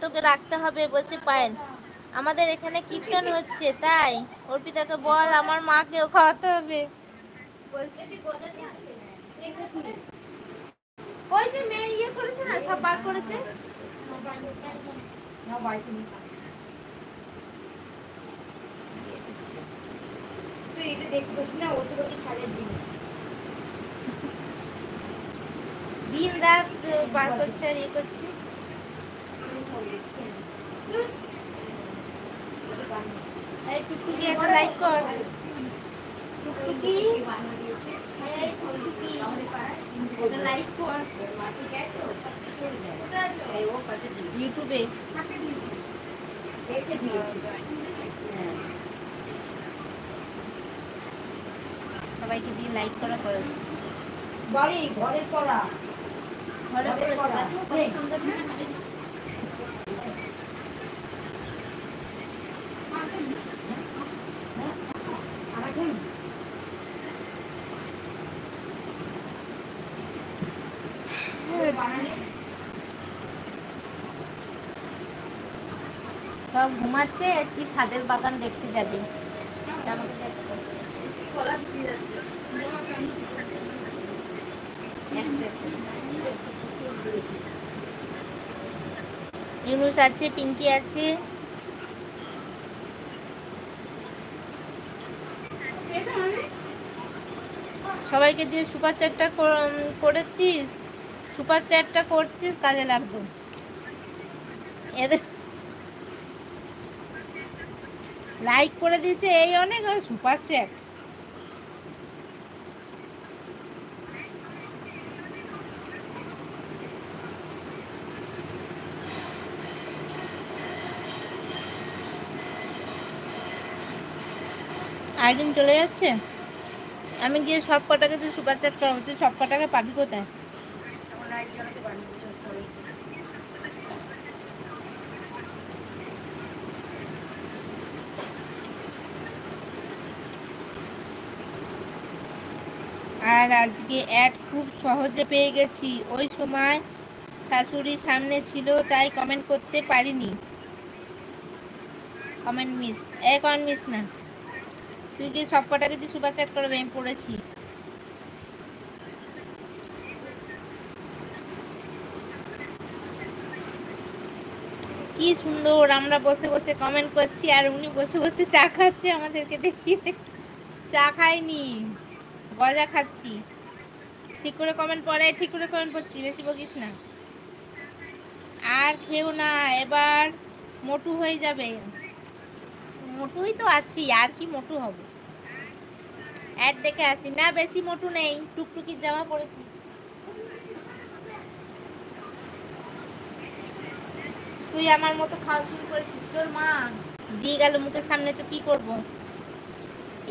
তোকে রাখতে হবে বলছে পায়েল। আমাদের এখানে কীর্তন হচ্ছে তাই অর্পিতাকে বল আমার মাকেও খাওয়াতে হবে বলছি। ওই যে মেয়ে ইয়ে করেছে না, সব বার করেছে। তুই এটা দেখতে পাস না, ও তো সারের জিনিস দিন রাত বার করছে আর ইয়ে করছে। এই টুকটুকি একটা লাইক কর। টুকটুকি এই টুকটুকি একটা লাইক কর ইউটিউবে। সবাইকে দিয়ে লাইক করা করাচ্ছে। বাড়ি ঘরের পড়া ঘরে পড়া সুন্দর না? সব ঘুমাচ্ছে, কি ছাদের বাগান দেখতে যাবে। আমাকে দেখো ইউনুস আছে, পিঙ্কি আছে। সবাইকে দিয়ে সুপার চ্যাটটা করেছিস, সুপার চ্যাটটা করছিস, কাজে লাগতো। এদের লাইক করে দিয়েছে এই অনেক, সুপার চ্যাট। আইডিন চলে যাচ্ছে। আমি গিয়ে সব কটাকে তুই সুপার চ্যাট করাবো, তুই সব কটাকে পাবি কোথায়? আর আজকে অ্যাড খুব সহজে পেয়ে গেছি, ওই সময় শাশুড়ির সামনে ছিল তাই কমেন্ট করতে পারিনি। কমেন্ট মিস, কমেন্ট মিস না, তুই কি সব কটাকে তুই সুপার চ্যাট করবে, আমি পড়েছি। কি সুন্দর আমরা বসে বসে কমেন্ট করছি আর উনি বসে বসে চা খাচ্ছে আমাদেরকে দেখিয়ে। চা খাইনি, গজা খাচ্ছি। ঠিক করে কমেন্ট পড়ে, ঠিক করে কমেন্ট পড়ছি, বেশি বকিস না। আর খেও না, এবার মোটু হয়ে যাবে। মোটুই তো আছি, আর কি মোটু হব। অ্যাড দেখে আসি না, বেশি মোটু নেই, টুকটুকির জামা পরেছি। তুই আমার মতো খাওয়া শুরু করেছিস, তোর মা দিয়ে গেল মুখের সামনে, তো কি করব।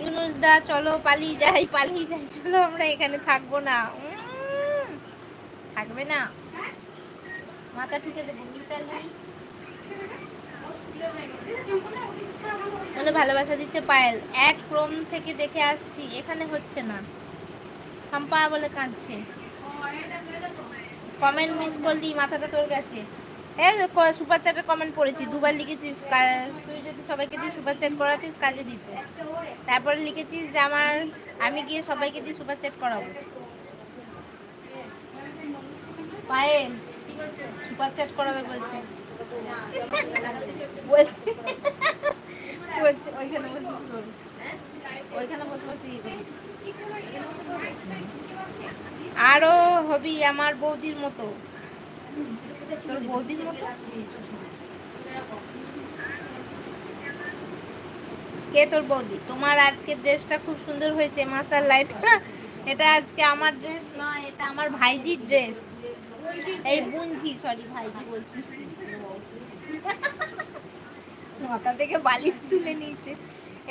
ইউনুস দা চলো পালিয়ে যাই, পালিয়ে যাই, চলো আমরা এখানে থাকবো না। থাকবে না, মাথা ঠুকে দেবো। বলে ভালোবাসা দিচ্ছে পায়েল, অ্যাড ক্রোম থেকে দেখে আসছি, এখানে হচ্ছে না। সম্পা বলে কাঁদছে, কমেন্ট মিস করলি, মাথাটা তোর গেছে। এই সুপার চ্যাটের কমেন্ট পড়েছি, দুবার লিখেছিস, তুই যদি সবাইকে দিয়ে সুপার চ্যাট করাতিস কাজে দিত। তারপরে লিখেছিস যে আমি গিয়ে সবাইকে দিয়ে সুপার চ্যাট করাবো। পায়েল সুপার চ্যাট করাবে বলছে, বলছি বলছে ওইখানে বসে ওইখানে বসে বসে আরো হবি আমার বৌদির মতো। তোর বৌদির মতো কে? তোর বৌদি। তোমার আজকের ড্রেসটা খুব সুন্দর হয়েছে, মাশাআল্লাহ। এটা আজকে আমার ড্রেস নয়, এটা আমার ভাইজির ড্রেস। এই বুনঝি, সরি ভাইজি বলছি। মাথা থেকে বালিশ তুলে নিয়েছে।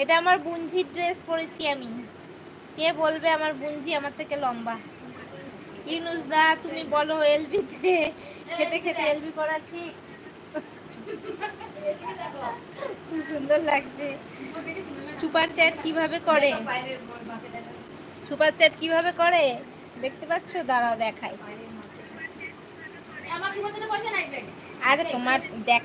এটা আমার বুনঝির ড্রেস পরেছি আমি। কে বলবে আমার বুনঝি আমার থেকে লম্বা? ইউনুস দা তুমি বলো, এলবিতে খেতে খেতে এলবি করা ঠিক? খুব সুন্দর লাগছে। সুপার চ্যাট কিভাবে করে, সুপার চ্যাট কিভাবে করে দেখতে পাচ্ছ? দাঁড়াও দেখাই। আরে তোমার দেখা